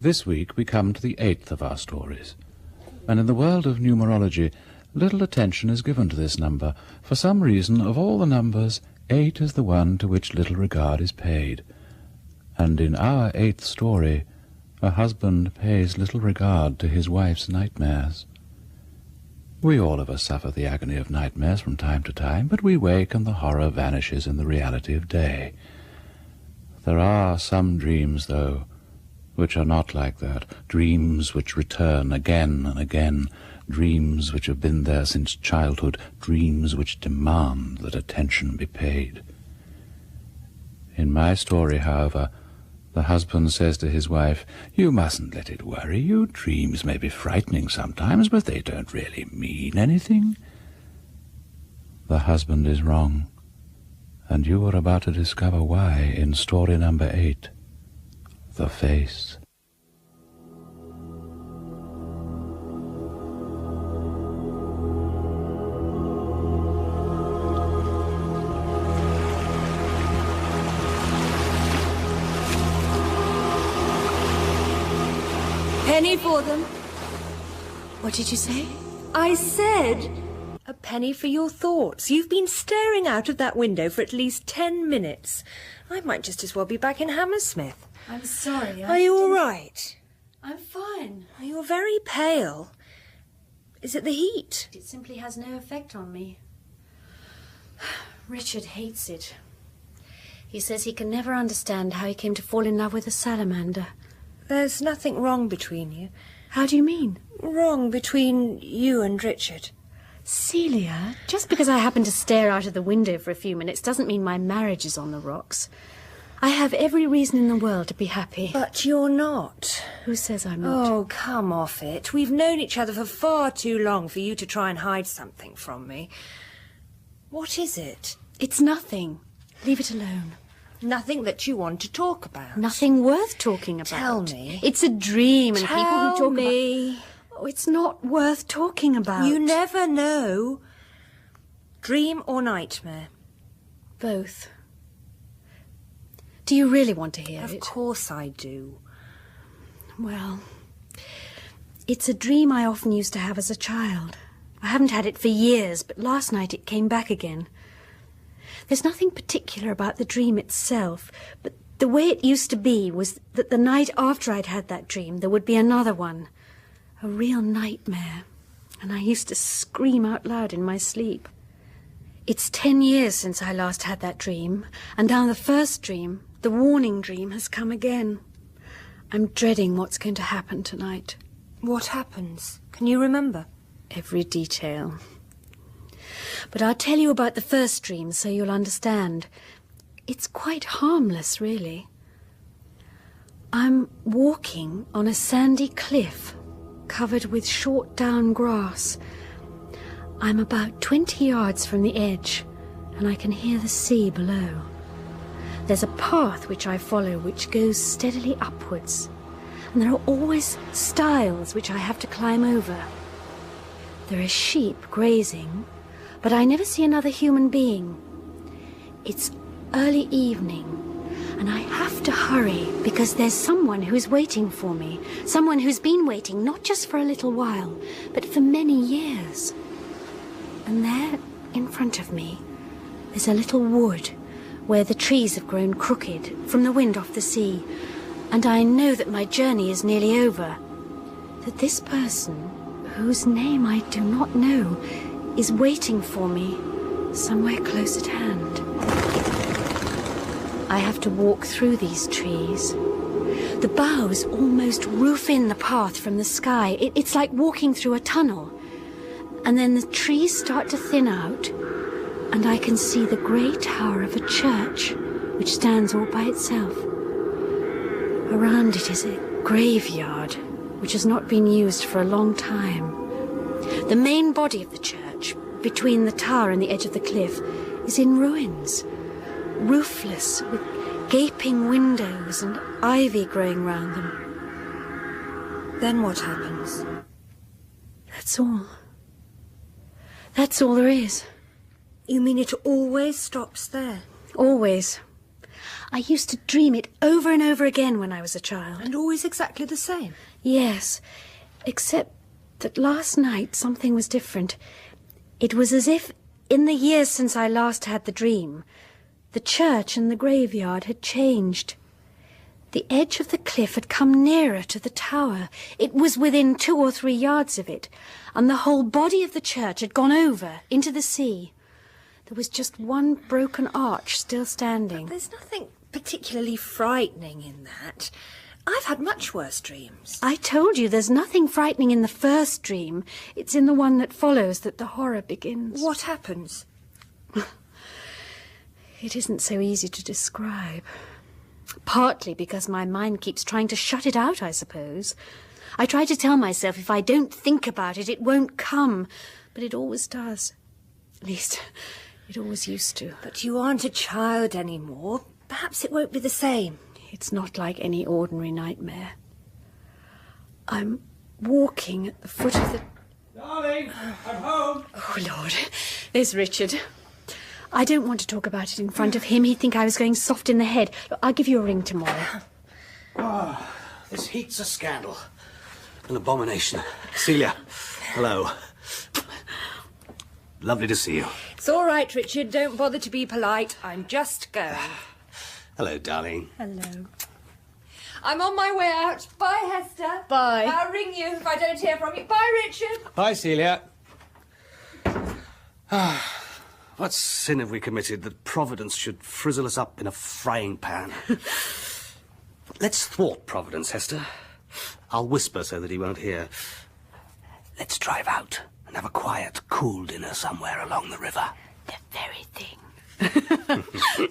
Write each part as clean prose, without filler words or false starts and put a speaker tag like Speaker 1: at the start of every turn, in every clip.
Speaker 1: This week we come to the 8th of our stories, and in the world of numerology, little attention is given to this number. For some reason, of all the numbers, 8 is the one to which little regard is paid. And in our 8th story, a husband pays little regard to his wife's nightmares. We all of us suffer the agony of nightmares from time to time, but we wake and the horror vanishes in the reality of day. There are some dreams, though, which are not like that, dreams which return again and again, dreams which have been there since childhood, dreams which demand that attention be paid. In my story, however, the husband says to his wife, "You mustn't let it worry you. Dreams may be frightening sometimes, but they don't really mean anything." The husband is wrong, and you are about to discover why in story number 8. The Face.
Speaker 2: Penny for them.
Speaker 3: What did you say?
Speaker 2: I said a penny for your thoughts. You've been staring out of that window for at least 10 minutes. I might just as well be back in Hammersmith.
Speaker 3: I'm sorry.
Speaker 2: Are you all right?
Speaker 3: I'm fine.
Speaker 2: You're very pale. Is it the heat?
Speaker 3: It simply has no effect on me. Richard hates it. He says he can never understand how he came to fall in love with a salamander.
Speaker 2: There's nothing wrong between you.
Speaker 3: How do you mean?
Speaker 2: Wrong between you and Richard.
Speaker 3: Celia, just because I happen to stare out of the window for a few minutes doesn't mean my marriage is on the rocks. I have every reason in the world to be happy.
Speaker 2: But you're not.
Speaker 3: Who says I'm not?
Speaker 2: Oh, come off it. We've known each other for far too long for you to try and hide something from me. What is it?
Speaker 3: It's nothing. Leave it alone.
Speaker 2: Nothing that you want to talk about.
Speaker 3: Nothing worth talking about.
Speaker 2: Tell me.
Speaker 3: It's a dream, and people who talk
Speaker 2: Tell me.
Speaker 3: Oh, it's not worth talking about.
Speaker 2: You never know. Dream or nightmare?
Speaker 3: Both. Do you really want to hear it?
Speaker 2: Of course I do.
Speaker 3: Well, it's a dream I often used to have as a child. I haven't had it for years, but last night it came back again. There's nothing particular about the dream itself, but the way it used to be was that the night after I'd had that dream, there would be another one. A real nightmare. And I used to scream out loud in my sleep. It's 10 years since I last had that dream, and now the first dream, the warning dream, has come again. I'm dreading what's going to happen tonight.
Speaker 2: What happens? Can you remember?
Speaker 3: Every detail. But I'll tell you about the first dream so you'll understand. It's quite harmless, really. I'm walking on a sandy cliff covered with short down grass. I'm about 20 yards from the edge, and I can hear the sea below. There's a path which I follow which goes steadily upwards, and there are always stiles which I have to climb over. There are sheep grazing, but I never see another human being. It's early evening, and I have to hurry because there's someone who's waiting for me, someone who's been waiting not just for a little while, but for many years. And there, in front of me, there's a little wood where the trees have grown crooked from the wind off the sea, and I know that my journey is nearly over, that this person, whose name I do not know, is waiting for me somewhere close at hand. I have to walk through these trees. The boughs almost roof in the path from the sky. It's like walking through a tunnel. And then the trees start to thin out, and I can see the grey tower of a church, which stands all by itself. Around it is a graveyard, which has not been used for a long time. The main body of the church, between the tower and the edge of the cliff, is in ruins, roofless, with gaping windows and ivy growing round them.
Speaker 2: Then what happens?
Speaker 3: That's all. That's all there is.
Speaker 2: You mean it always stops there?
Speaker 3: Always. I used to dream it over and over again when I was a child.
Speaker 2: And always exactly the same?
Speaker 3: Yes, except that last night something was different. It was as if, in the years since I last had the dream, the church and the graveyard had changed. The edge of the cliff had come nearer to the tower. It was within 2 or 3 yards of it, and the whole body of the church had gone over into the sea. There was just one broken arch still standing.
Speaker 2: There's nothing particularly frightening in that. I've had much worse dreams.
Speaker 3: I told you there's nothing frightening in the first dream. It's in the one that follows that the horror begins.
Speaker 2: What happens?
Speaker 3: It isn't so easy to describe. Partly because my mind keeps trying to shut it out, I suppose. I try to tell myself if I don't think about it, it won't come. But it always does. At least, it always used to.
Speaker 2: But you aren't a child anymore. Perhaps it won't be the same.
Speaker 3: It's not like any ordinary nightmare. I'm walking at the foot of the...
Speaker 4: Darling, I'm home.
Speaker 3: Oh, Lord. There's Richard. I don't want to talk about it in front of him. He'd think I was going soft in the head. Look, I'll give you a ring tomorrow.
Speaker 4: This heat's a scandal. An abomination. Celia, hello. Lovely to see you.
Speaker 2: It's all right, Richard. Don't bother to be polite. I'm just going.
Speaker 4: Hello, darling.
Speaker 3: Hello.
Speaker 2: I'm on my way out. Bye, Hester.
Speaker 3: Bye.
Speaker 2: I'll ring you if I don't hear from you. Bye, Richard.
Speaker 4: Hi, Celia. What sin have we committed that Providence should frizzle us up in a frying pan? Let's thwart Providence, Hester. I'll whisper so that he won't hear. Let's drive out and have a quiet, cool dinner somewhere along the river.
Speaker 3: The very thing.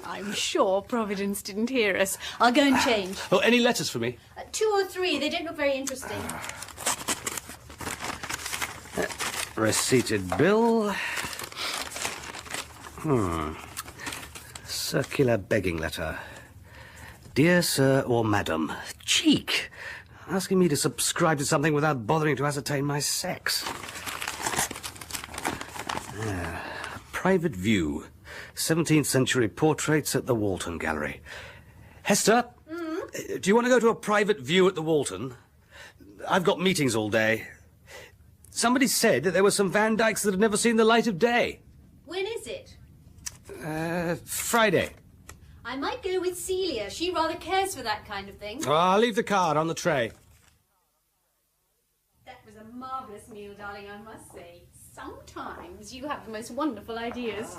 Speaker 3: I'm sure Providence didn't hear us. I'll go and change.
Speaker 4: Oh, any letters for me?
Speaker 3: 2 or 3. They don't look very interesting.
Speaker 4: Receipted bill. Circular begging letter. Dear Sir or Madam. Cheek. Asking me to subscribe to something without bothering to ascertain my sex. Private view. 17th century portraits at the Walton Gallery. Hester, do you want to go to a private view at the Walton? I've got meetings all day. Somebody said that there were some Van Dycks that had never seen the light of day.
Speaker 3: When is it?
Speaker 4: Friday.
Speaker 3: I might go with Celia. She rather cares for that kind of thing.
Speaker 4: Oh, I'll leave the card on the tray.
Speaker 3: That was a marvellous meal, darling, I must say. Sometimes you have the most wonderful ideas.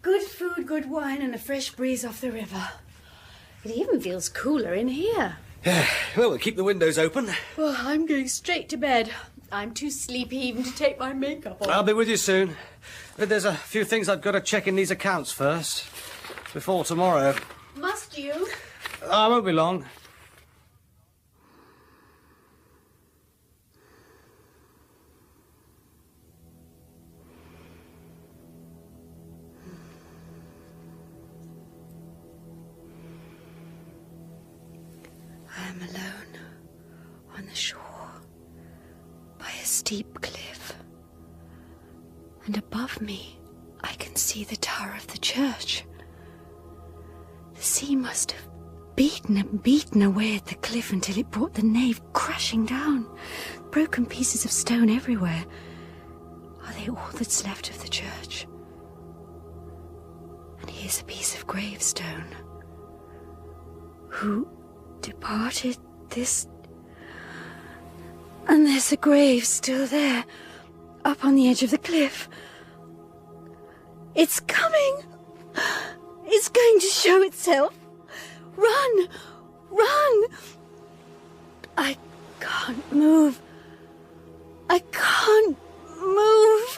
Speaker 3: Good food, good wine, and a fresh breeze off the river. It even feels cooler in here.
Speaker 4: Well, we'll keep the windows open.
Speaker 3: Well, I'm going straight to bed. I'm too sleepy even to take my makeup off.
Speaker 4: I'll be with you soon. But there's a few things I've got to check in these accounts first. Before tomorrow.
Speaker 3: Must you?
Speaker 4: I won't be long.
Speaker 3: I am alone on the shore by a steep cliff. And above me, I can see the tower of the church. The sea must have beaten and beaten away at the cliff until it brought the nave crashing down. Broken pieces of stone everywhere. Are they all that's left of the church? And here's a piece of gravestone. Who departed this? And there's a grave still there, up on the edge of the cliff. It's coming! It's going to show itself! Run! Run! I can't move. I can't move.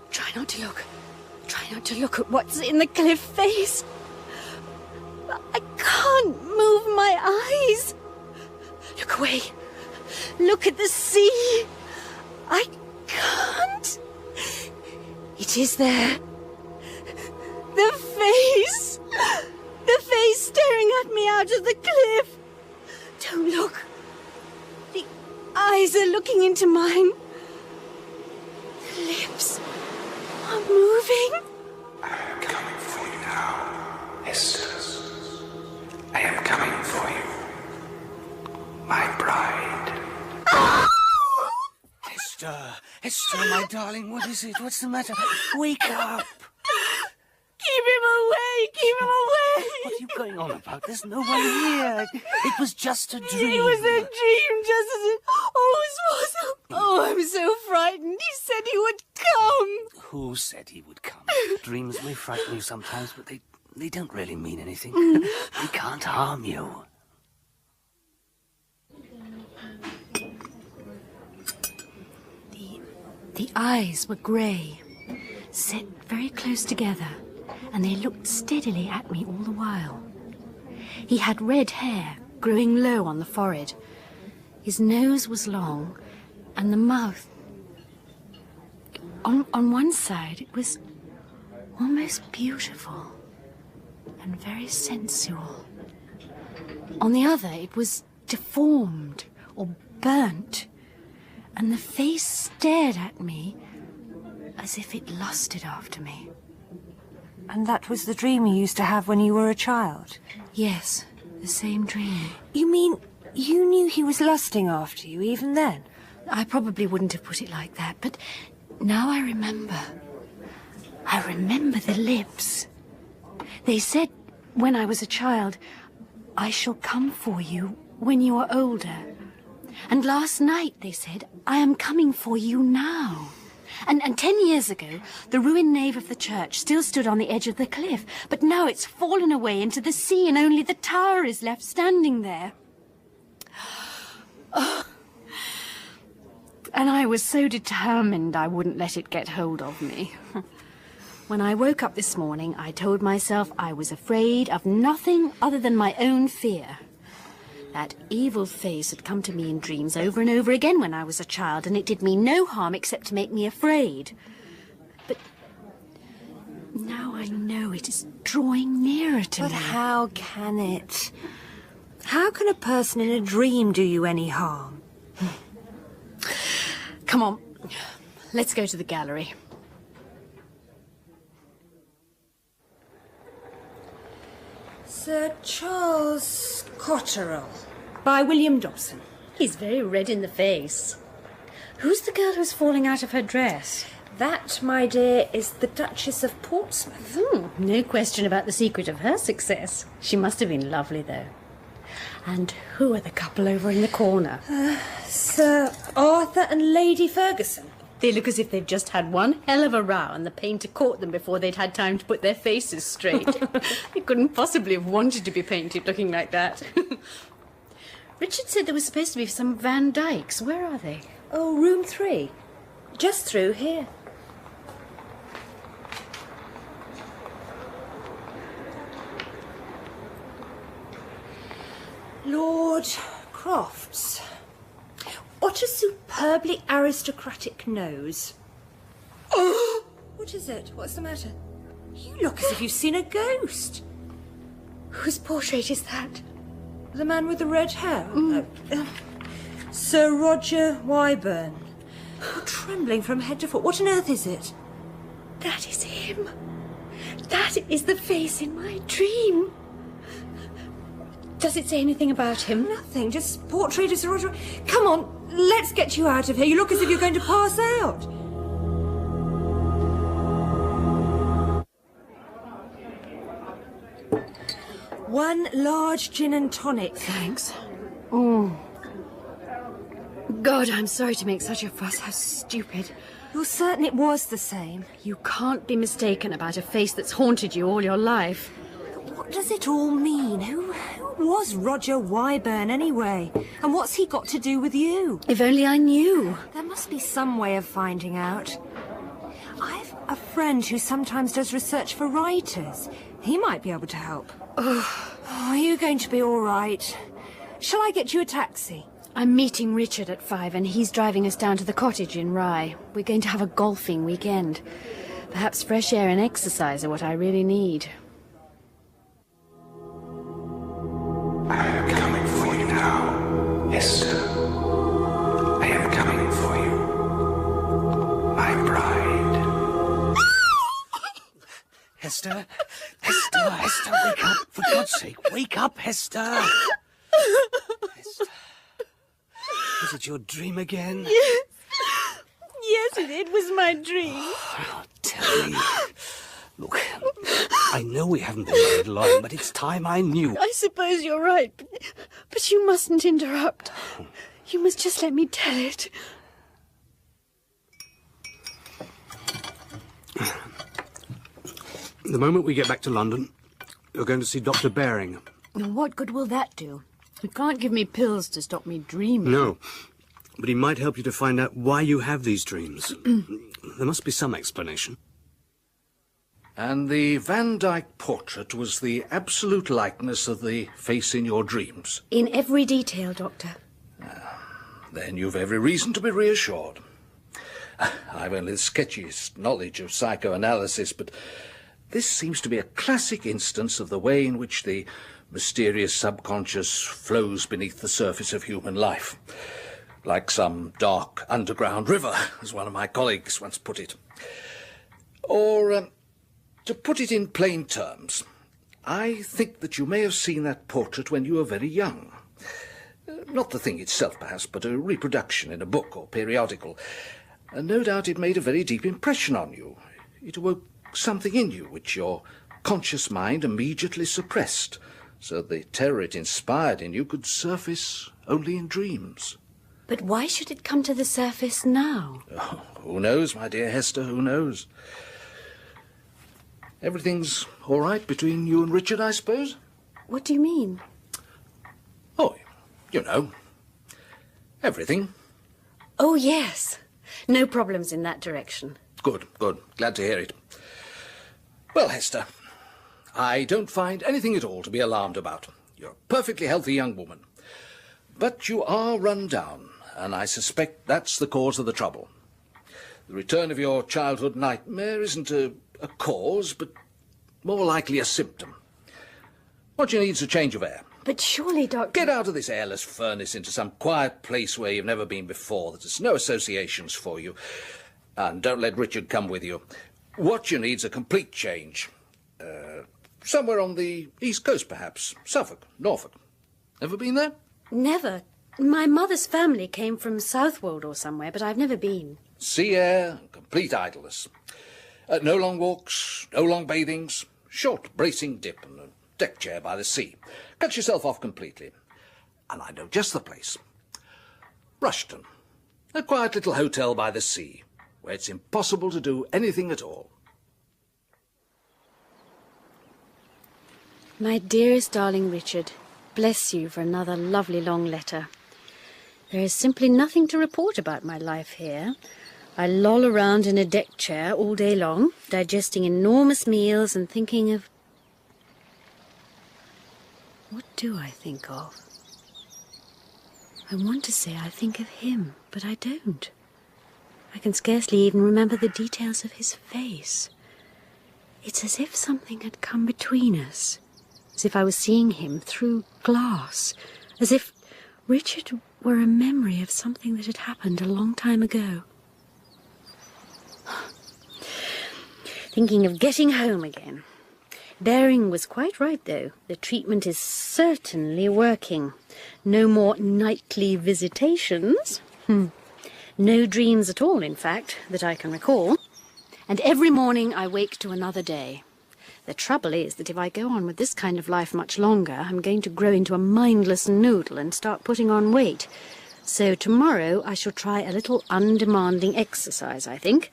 Speaker 3: Try not to look. Try not to look at what's in the cliff face. I can't move my eyes. Look away. Look at the sea. I can't. It is there. The face. The face staring at me out of the cliff. Don't look. The eyes are looking into mine. The lips are moving.
Speaker 5: I'm coming for you now, Hester.
Speaker 4: Hester, my darling, what is it? What's the matter? Wake up!
Speaker 3: Keep him away! Keep him away!
Speaker 4: What are you going on about? There's no one here. It was just a dream.
Speaker 3: It was a dream, just as it always was. Oh, I'm so frightened. He said he would come.
Speaker 4: Who said he would come? Dreams may frighten you sometimes, but they don't really mean anything. They can't harm you.
Speaker 3: The eyes were grey, set very close together, and they looked steadily at me all the while. He had red hair, growing low on the forehead. His nose was long, and the mouth... On one side, it was almost beautiful and very sensual. On the other, it was deformed or burnt, and the face stared at me as if it lusted after me.
Speaker 2: And that was the dream you used to have when you were a child?
Speaker 3: Yes, the same dream.
Speaker 2: You mean you knew he was lusting after you even then?
Speaker 3: I probably wouldn't have put it like that, but now I remember. I remember the lips. They said when I was a child, "I shall come for you when you are older." And last night they said, "I am coming for you now." And 10 years ago, the ruined nave of the church still stood on the edge of the cliff, but now it's fallen away into the sea and only the tower is left standing there. Oh. And I was so determined I wouldn't let it get hold of me. When I woke up this morning, I told myself I was afraid of nothing other than my own fear. That evil face had come to me in dreams over and over again when I was a child, and it did me no harm except to make me afraid. But now I know it is drawing nearer to me.
Speaker 2: But how can it? How can a person in a dream do you any harm?
Speaker 3: Come on, let's go to the gallery.
Speaker 2: Sir Charles Cotterell, by William Dobson.
Speaker 3: He's very red in the face. Who's the girl who's falling out of her dress?
Speaker 2: That, my dear, is the Duchess of Portsmouth.
Speaker 3: No question about the secret of her success. She must have been lovely, though. And who are the couple over in the corner?
Speaker 2: Sir Arthur and Lady Ferguson.
Speaker 3: They look as if they've just had one hell of a row and the painter caught them before they'd had time to put their faces straight. They couldn't possibly have wanted to be painted looking like that. Richard said there was supposed to be some Van Dykes. Where are they?
Speaker 2: Oh, room 3. Just through here. Lord Crofts. What a superbly aristocratic nose. Oh! What is it? What's the matter? You look as if you've seen a ghost.
Speaker 3: Whose portrait is that?
Speaker 2: The man with the red hair? Sir Roger Wyburn. Oh, trembling from head to foot. What on earth is it?
Speaker 3: That is him. That is the face in my dream. Does it say anything about him?
Speaker 2: Nothing, just portrait of Sir Roger. Come on, let's get you out of here. You look as if you're going to pass out. One large gin and tonic.
Speaker 3: Thanks. Oh. God, I'm sorry to make such a fuss. How stupid.
Speaker 2: You're certain it was the same?
Speaker 3: You can't be mistaken about a face that's haunted you all your life.
Speaker 2: What does it all mean? Who was Roger Wyburn anyway? And what's he got to do with you?
Speaker 3: If only I knew.
Speaker 2: There must be some way of finding out. I've a friend who sometimes does research for writers. He might be able to help. Oh, are you going to be all right? Shall I get you a taxi?
Speaker 3: I'm meeting Richard at 5 and he's driving us down to the cottage in Rye. We're going to have a golfing weekend. Perhaps fresh air and exercise are what I really need.
Speaker 5: I am coming for you now, Hester. I am coming for you, my bride.
Speaker 4: Hester? Hester, Hester, wake up. For God's sake, wake up, Hester. Hester. Is it your dream again?
Speaker 3: Yes, it. It was my dream.
Speaker 4: Tell me. Look, I know we haven't been married long, but it's time I knew.
Speaker 3: I suppose you're right, but you mustn't interrupt. You must just let me tell it.
Speaker 4: The moment we get back to London, you're going to see Dr. Baring.
Speaker 3: Now, what good will that do? You can't give me pills to stop me dreaming.
Speaker 4: No, but he might help you to find out why you have these dreams. There must be some explanation.
Speaker 6: And the Van Dyck portrait was the absolute likeness of the face in your dreams?
Speaker 3: In every detail, Doctor.
Speaker 6: Then you've every reason to be reassured. I've only the sketchiest knowledge of psychoanalysis, but this seems to be a classic instance of the way in which the mysterious subconscious flows beneath the surface of human life. Like some dark underground river, as one of my colleagues once put it. Or, to put it in plain terms, I think that you may have seen that portrait when you were very young. Not the thing itself, perhaps, but a reproduction in a book or periodical. No doubt it made a very deep impression on you. It awoke something in you which your conscious mind immediately suppressed, so the terror it inspired in you could surface only in dreams.
Speaker 3: But why should it come to the surface now?
Speaker 6: Oh, who knows, my dear Hester, who knows? Everything's all right between you and Richard, I suppose?
Speaker 3: What do you mean?
Speaker 6: Oh, you know, everything.
Speaker 3: Oh, yes. No problems in that direction.
Speaker 6: Good, good. Glad to hear it. Well, Hester, I don't find anything at all to be alarmed about. You're a perfectly healthy young woman. But you are run down, and I suspect that's the cause of the trouble. The return of your childhood nightmare isn't a cause, but more likely a symptom. What you need is a change of air.
Speaker 3: But surely, Doctor...
Speaker 6: Get out of this airless furnace into some quiet place where you've never been before, that has no associations for you. And don't let Richard come with you. What you need's a complete change. Somewhere on the East Coast, perhaps. Suffolk, Norfolk. Ever been there?
Speaker 3: Never. My mother's family came from Southwold or somewhere, but I've never been.
Speaker 6: Sea air, complete idleness. No long walks, no long bathings, short bracing dip and a deck chair by the sea. Cut yourself off completely. And I know just the place. Rushton. A quiet little hotel by the sea, where it's impossible to do anything at all.
Speaker 3: My dearest darling Richard, bless you for another lovely long letter. There is simply nothing to report about my life here. I loll around in a deck chair all day long, digesting enormous meals and thinking of... What do I think of? I want to say I think of him, but I don't. I can scarcely even remember the details of his face. It's as if something had come between us, as if I was seeing him through glass, as if Richard were a memory of something that had happened a long time ago. Thinking of getting home again. Baring was quite right, though. The treatment is certainly working. No more nightly visitations. No dreams at all, in fact, that I can recall. And every morning I wake to another day. The trouble is that if I go on with this kind of life much longer, I'm going to grow into a mindless noodle and start putting on weight. So tomorrow I shall try a little undemanding exercise, I think.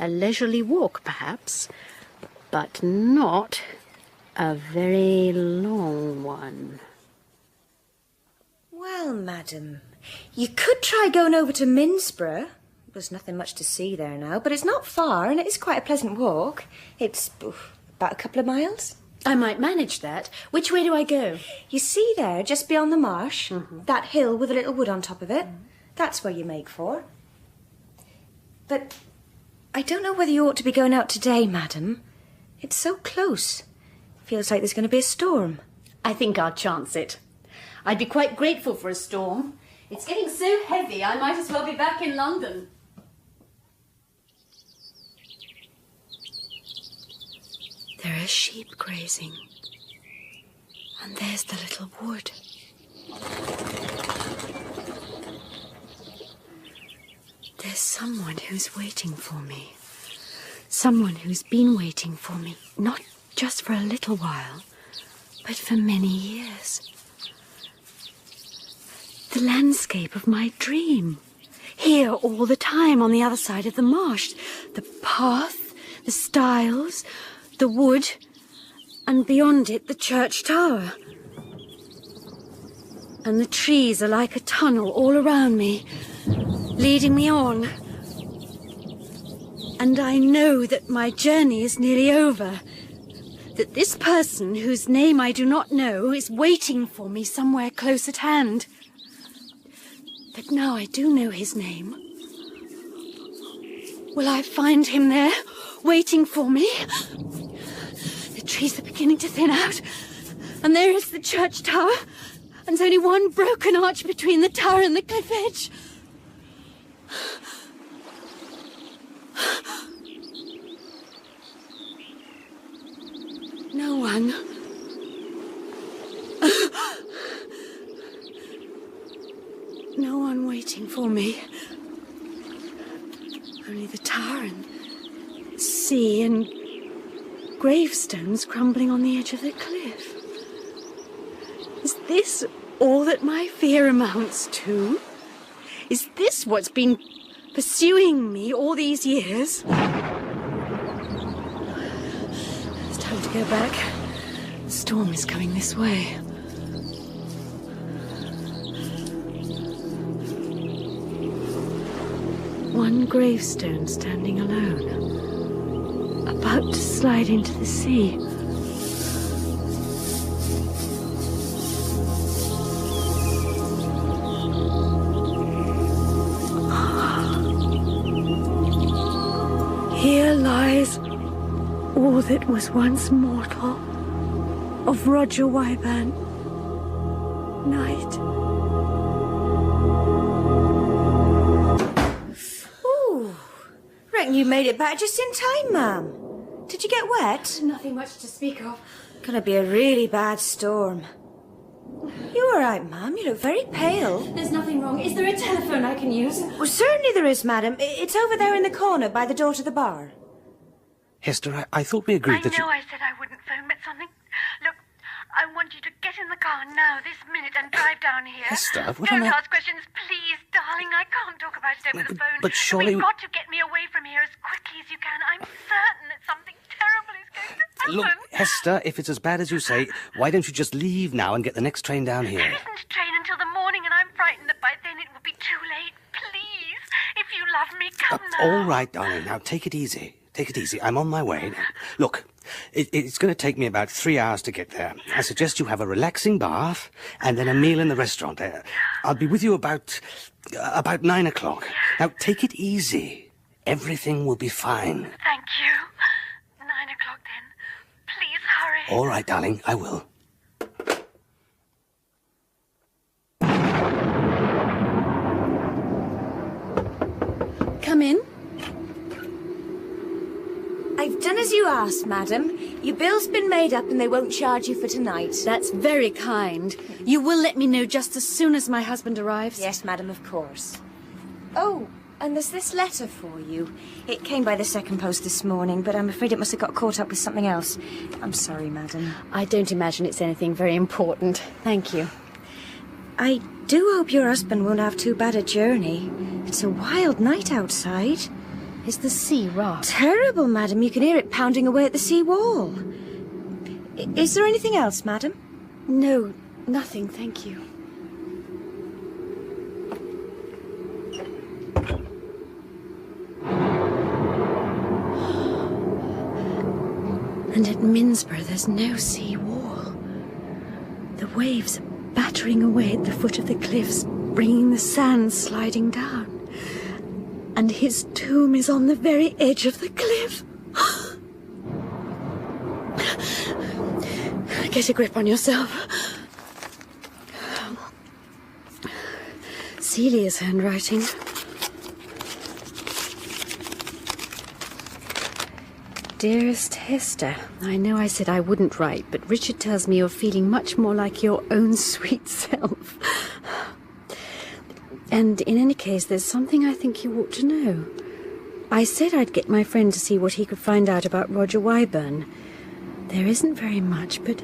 Speaker 3: A leisurely walk, perhaps, but not a very long one.
Speaker 2: Well, madam, you could try going over to Minsborough. There's nothing much to see there now, but it's not far, and it is quite a pleasant walk. It's about a couple of miles.
Speaker 3: I might manage that. Which way do I go?
Speaker 2: You see there, just beyond the marsh, that hill with a little wood on top of it? That's where you make for. But I don't know whether you ought to be going out today, madam. It's so close. Feels like there's going to be a storm.
Speaker 3: I think I'll chance it. I'd be quite grateful for a storm. It's getting so heavy, I might as well be back in London. There are sheep grazing. And there's the little wood. There's There's someone who's waiting for me. Someone who's been waiting for me, not just for a little while, but for many years. The landscape of my dream. Here all the time on the other side of the marsh. The path, the stiles, the wood, and beyond it the church tower. And the trees are like a tunnel all around me, leading me on. And I know that my journey is nearly over. That this person, whose name I do not know, is waiting for me somewhere close at hand. But now I do know his name. Will I find him there, waiting for me? The trees are beginning to thin out, and there is the church tower, and there's only one broken arch between the tower and the cliff edge. No one. No one waiting for me. Only the tower and sea and gravestones crumbling on the edge of the cliff. Is this all that my fear amounts to? Is this what's been pursuing me all these years? It's time to go back. The storm is coming this way. One gravestone standing alone, about to slide into the sea. Here lies all that was once mortal of Roger Wyvern, Knight.
Speaker 2: You made it back just in time, ma'am. Did you get wet?
Speaker 3: Nothing much to speak of.
Speaker 2: Gonna be a really bad storm. You all right, ma'am? You look very pale.
Speaker 3: There's nothing wrong. Is there a telephone I can use?
Speaker 2: Well, certainly there is, madam. It's over there in the corner by the door to the bar.
Speaker 4: Hester, I thought we agreed that you...
Speaker 7: I said I wouldn't phone, but something... Look, I want you to get in the car now, this minute, and drive down here.
Speaker 4: Hester, what
Speaker 7: Don't
Speaker 4: on earth...
Speaker 7: ask questions, please, darling. I can't talk about it over the phone.
Speaker 4: But surely...
Speaker 7: We've got to get me away from here as quickly as you can. I'm certain that something terrible is going to happen.
Speaker 4: Look, Hester, if it's as bad as you say, why don't you just leave now and get the next train down here?
Speaker 7: There isn't a train until the morning, and I'm frightened that by then it will be too late. Please, if you love me, come now.
Speaker 4: All right, darling. Now, take it easy. Take it easy. I'm on my way. Now, look, it's going to take me about 3 hours to get there. I suggest you have a relaxing bath and then a meal in the restaurant. I'll be with you about 9 o'clock. Now, take it easy. Everything will be fine.
Speaker 7: Thank you. 9 o'clock then. Please hurry.
Speaker 4: All right, darling. I will.
Speaker 3: Come in.
Speaker 2: I've done as you asked, madam. Your bill's been made up and they won't charge you for tonight.
Speaker 3: That's very kind. You will let me know just as soon as my husband arrives?
Speaker 2: Yes, madam, of course. Oh, and there's this letter for you. It came by the second post this morning, but I'm afraid it must have got caught up with something else. I'm sorry, madam.
Speaker 3: I don't imagine it's anything very important. Thank you.
Speaker 2: I do hope your husband won't have too bad a journey. It's a wild night outside.
Speaker 3: Is the sea rough?
Speaker 2: Terrible, madam. You can hear it pounding away at the sea wall. Is there anything else, madam?
Speaker 3: No, nothing, thank you. And at Minsborough there's no sea wall. The waves are battering away at the foot of the cliffs, bringing the sand sliding down. And his tomb is on the very edge of the cliff. Get a grip on yourself. Celia's handwriting. Dearest Hester, I know I said I wouldn't write, but Richard tells me you're feeling much more like your own sweet self. And in any case, there's something I think you ought to know. I said I'd get my friend to see what he could find out about Roger Wyburn. There isn't very much, but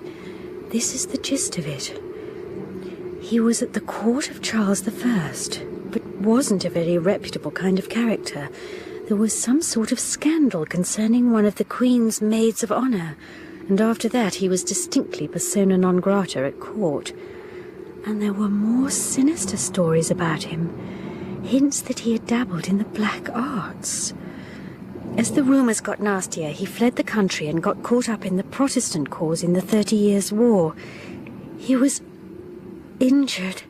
Speaker 3: this is the gist of it. He was at the court of Charles I, but wasn't a very reputable kind of character. There was some sort of scandal concerning one of the Queen's maids of honour, and after that he was distinctly persona non grata at court. And there were more sinister stories about him, hints that he had dabbled in the black arts. As the rumours got nastier, he fled the country and got caught up in the Protestant cause in the 30 Years' War. He was injured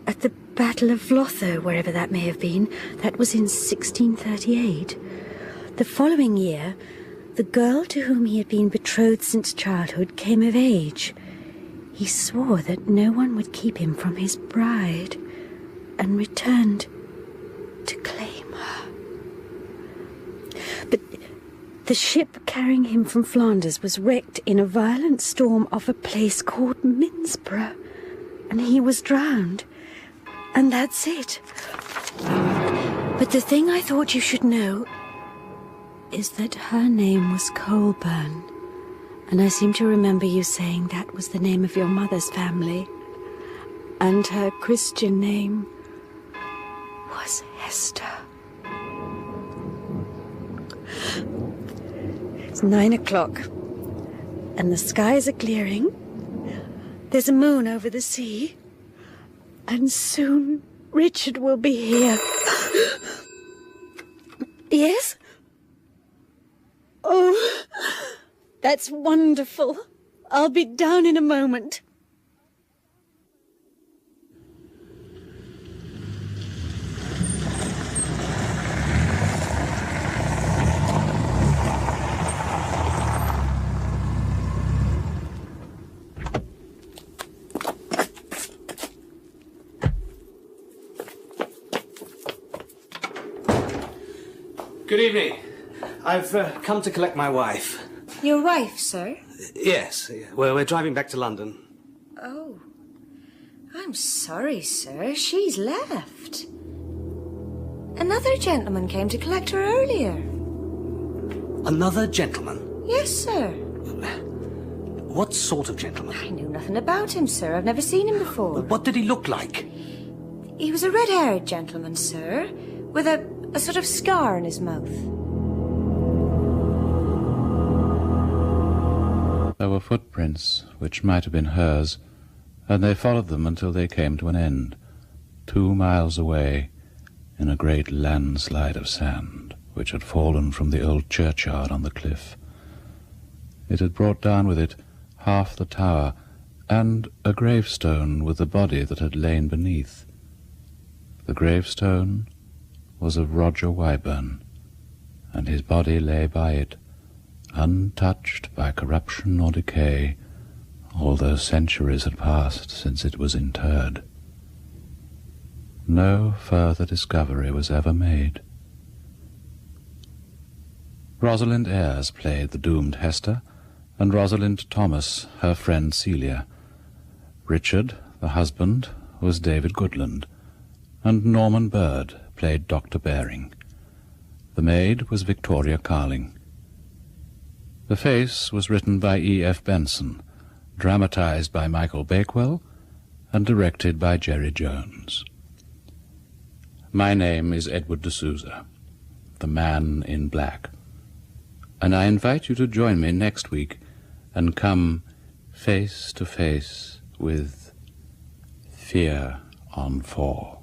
Speaker 3: at the Battle of Vlotho, wherever that may have been. That was in 1638. The following year, the girl to whom he had been betrothed since childhood came of age. He swore that no one would keep him from his bride, and returned to claim her. But the ship carrying him from Flanders was wrecked in a violent storm off a place called Minsborough, and he was drowned. And that's it. But the thing I thought you should know is that her name was Colburn. And I seem to remember you saying that was the name of your mother's family. And her Christian name was Hester. It's 9 o'clock, and the skies are clearing. There's a moon over the sea, and soon Richard will be here. Yes? Oh, that's wonderful. I'll be down in a moment.
Speaker 4: Good evening. I've come to collect my wife.
Speaker 2: Your wife, sir?
Speaker 4: Yes. Well, we're driving back to London.
Speaker 2: Oh. I'm sorry, sir. She's left. Another gentleman came to collect her earlier.
Speaker 4: Another gentleman?
Speaker 2: Yes, sir.
Speaker 4: What sort of gentleman?
Speaker 2: I knew nothing about him, sir. I've never seen him before.
Speaker 4: What did he look like?
Speaker 2: He was a red-haired gentleman, sir, with a sort of scar on his mouth.
Speaker 1: There were footprints, which might have been hers, and they followed them until they came to an end, 2 miles away, in a great landslide of sand, which had fallen from the old churchyard on the cliff. It had brought down with it half the tower, and a gravestone with the body that had lain beneath. The gravestone was of Roger Wyburn, and his body lay by it, untouched by corruption or decay, although centuries had passed since it was interred. No further discovery was ever made. Rosalind Ayres played the doomed Hester, and Rosalind Thomas her friend Celia. Richard, the husband, was David Goodland, and Norman Bird played Dr. Baring. The maid was Victoria Carling. The face was written by E.F. Benson, dramatized by Michael Bakewell, and directed by Jerry Jones. My name is Edward de Souza, the Man in Black, and I invite you to join me next week and come face to face with Fear on 4.